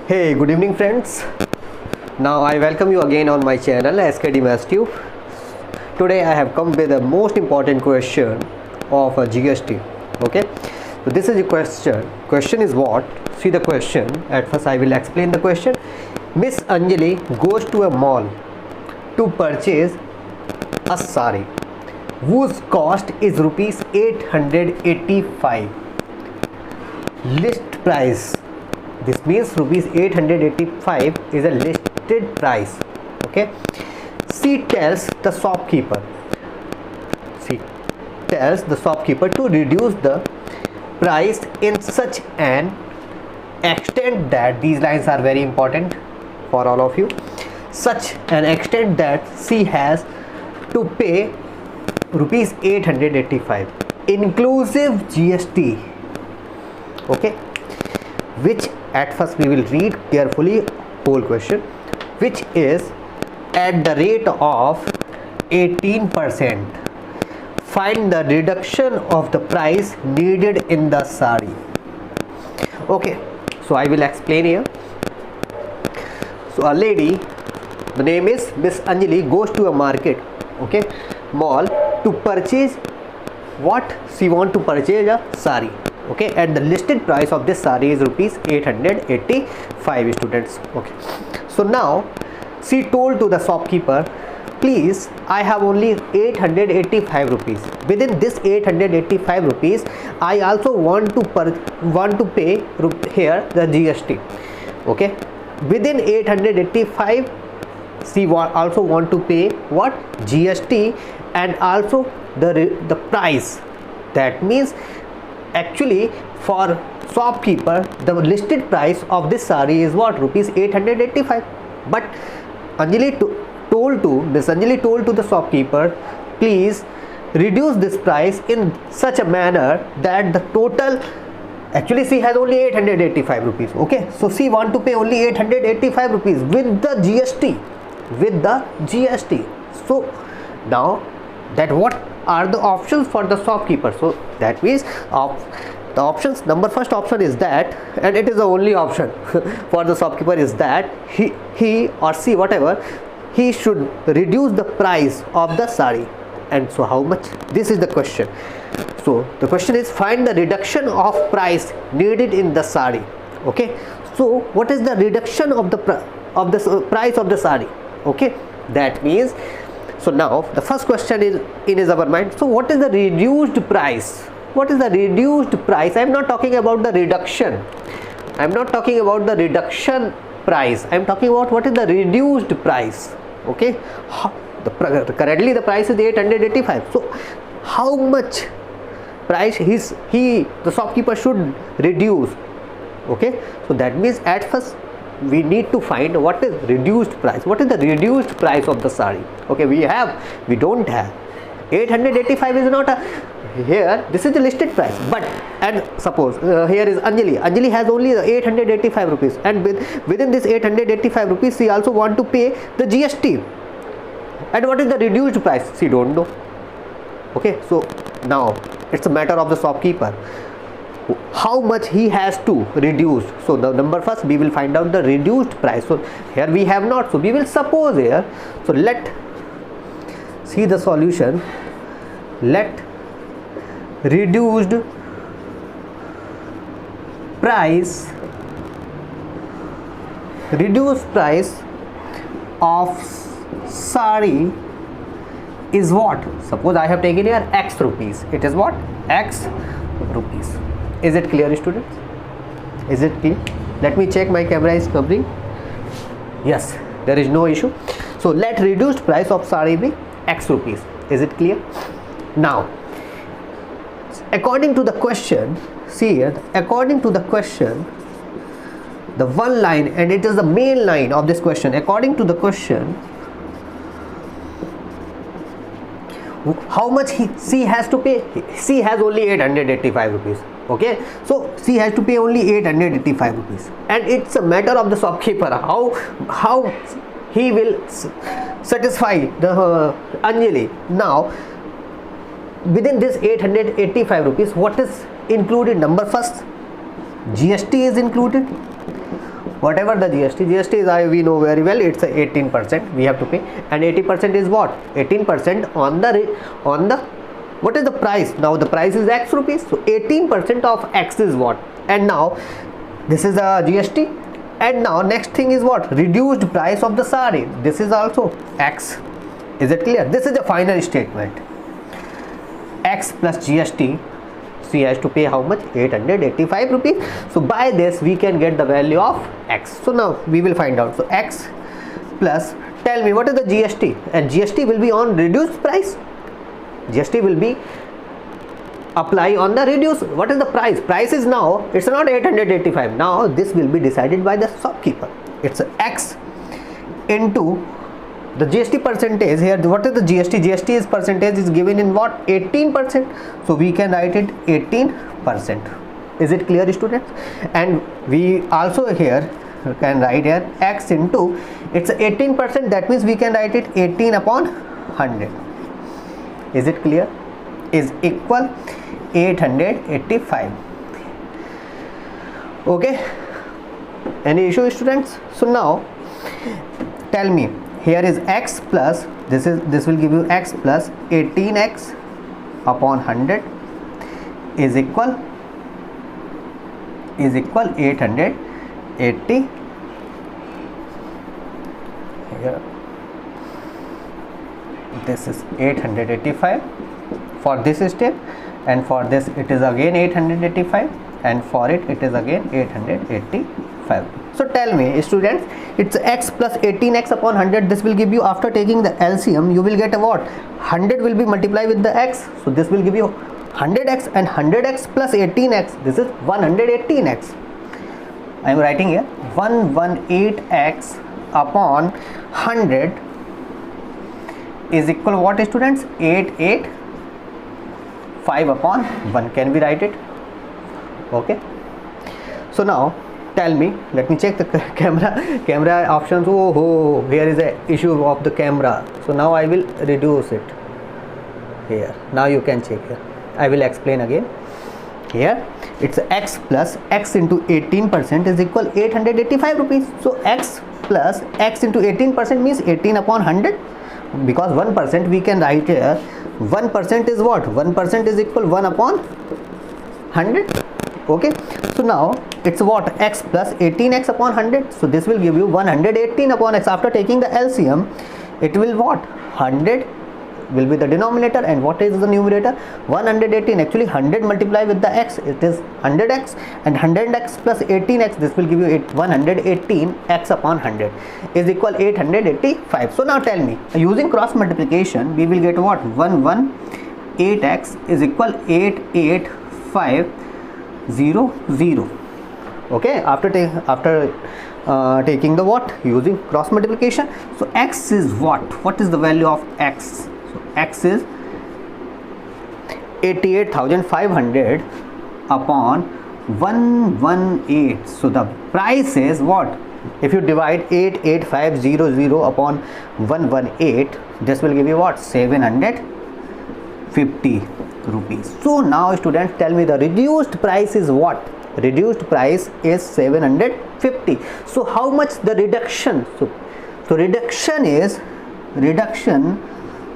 Hey, good evening friends. Now I welcome you again on my channel SKD MathsTube. Today I have come with the most important question of a GST. Okay, so this is a question. Question is what? See the question. At first I will explain the question. Miss Anjali goes to a mall to purchase a sari whose cost is rupees 885. List price. This means rupees 885 is a listed price. Okay, she tells the shopkeeper to reduce the price in such an extent that, these lines are very important for all of you, such an extent that she has to pay rupees 885 inclusive GST. Okay, which at first we will read carefully whole question, which is at the rate of 18%. Find the reduction of the price needed in the sari. Okay, so I will explain here. So a lady, the name is Miss Anjali, goes to a market, okay, mall, to purchase what she want to purchase, a sari. Okay, and the listed price of this sari is rupees 885, students. Okay, so now she told to the shopkeeper, please, I have only 885 rupees. Within this 885 rupees, I also want to pay here the GST. Okay, within 885, she also want to pay what? GST, and also the price. That means actually for shopkeeper the listed price of this sari is what? Rupees 885. But Miss Anjali told to the shopkeeper, please reduce this price in such a manner that the total, actually she has only 885 rupees. Okay, so she want to pay only 885 rupees with the GST. So now that what are the options for the shopkeeper? So that means the options, first option is that, and it is the only option for the shopkeeper, is that he or she, whatever, he should reduce the price of the sari. And so how much? This is the question. So the question is, find the reduction of price needed in the sari. Okay, so what is the reduction of the price of the sari? Okay, that means, so now the first question is in our mind. So what is the reduced price? What is the reduced price? I am not talking about the reduction. I am not talking about the reduction price. I am talking about what is the reduced price. Okay, currently the price is 885. So how much price the shopkeeper should reduce? Okay, so that means at first we need to find what is reduced price. What is the reduced price of the sari? Okay, we don't have 885 is not a, here this is the listed price, but, and suppose here is Anjali has only 885 rupees, and within this 885 rupees she also want to pay the GST. And what is the reduced price? She don't know. Okay, so now it's a matter of the shopkeeper, how much he has to reduce. So the first we will find out the reduced price. So here we have not, so we will suppose here. So let see the solution. Let reduced price of sari is what? Suppose I have taken here X rupees. It is what? X rupees. Is it clear, students? Is it clear? Let me check my camera is covering. Yes, there is no issue. So let reduced price of sari be X rupees. Is it clear? Now, according to the question, see here, according to the question, the one line, and it is the main line of this question. According to the question, how much she has to pay? She has only 885 rupees. Okay, so she has to pay only 885 rupees, and it's a matter of the shopkeeper how he will satisfy the Anjali. Now within this 885 rupees, what is included? Number first, GST is included. whatever the GST is, we know very well, it's a 18% we have to pay, and 80% is what? 18% on the what is the price? Now the price is X rupees, so 18% of X is what? And now this is the GST, and now next thing is what? Reduced price of the sari. This is also X. Is it clear? This is the final statement. X plus GST, she has to pay how much? 885 rupees. So by this we can get the value of X. So now we will find out. So X plus, tell me what is the GST? And GST will be on reduced price. GST will be apply on the reduce. What is the price? Price is now, it's not 885. Now this will be decided by the shopkeeper. It's X into the GST percentage. Here what is the GST? GST is percentage is given in what? 18%. So we can write it 18%. Is it clear, students? And we also here can write here X into, it's 18%, that means we can write it 18 upon 100. Is it clear? Is equal 885. Okay, any issue, students? So now tell me, here is X plus, this will give you X plus 18x upon 100 is equal 880. Here this is 885 for this step, and for this it is again 885, and for it is again 885. So tell me, students, it's X plus 18x upon 100. This will give you, after taking the LCM, you will get a what? 100 will be multiplied with the x, so this will give you 100x, and 100x plus 18x, this is 118x. I am writing here 118x upon 100 is equal what, students? 885 upon 1. Can we write it? Okay. So now tell me, let me check the camera options. Oh, here is a issue of the camera. So now I will reduce it here. Now you can check here. I will explain again. Here it's X plus X into 18% is equal 885 rupees. So X plus X into 18% means 18 upon 100. Because 1% we can write here, 1% is what? 1% is equal 1 upon 100. Okay, so now it's what? X plus 18x upon 100. So this will give you 118 upon x. After taking the LCM, it will what? 100 will be the denominator, and what is the numerator? 118. Actually 100 multiplied with the x, it is 100x, and 100x plus 18x, this will give you 118x upon 100 is equal 885. So now tell me, using cross multiplication we will get what? 118x is equal 88500. Okay, after taking the what? Using cross multiplication. So x is what? What is the value of x? So x is 88,500 upon 118. So the price is what? If you divide 88500 upon 118, this will give you what? 750 rupees. So now students, tell me the reduced price is what? Reduced price is 750. So how much the reduction? So reduction is,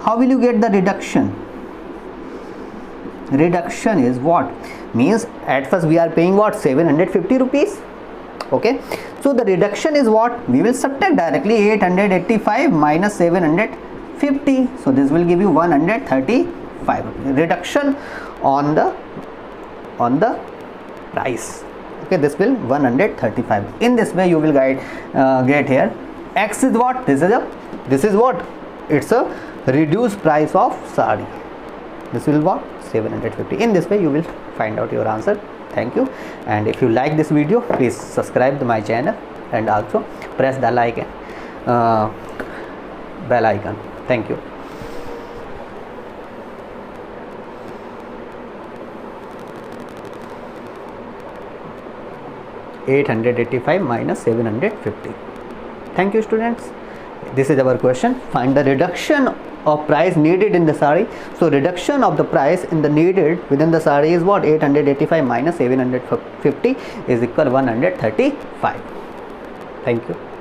how will you get the reduction? Reduction is what? Means at first we are paying what? 750 rupees. Okay, so the reduction is what? We will subtract directly 885 minus 750. So this will give you 135 rupees. Reduction on the price. Okay, this will 135. In this way you will get here x is what? This is what? It's a reduced price of sari. This will what? 750. In this way you will find out your answer. Thank you, and if you like this video, please subscribe to my channel and also press the bell icon. Thank you. $885 minus 750. Thank you, students. This is our question. Find the reduction of price needed in the sari. So reduction of the price in the needed within the sari is what? 885 minus 750 is equal 135. Thank you.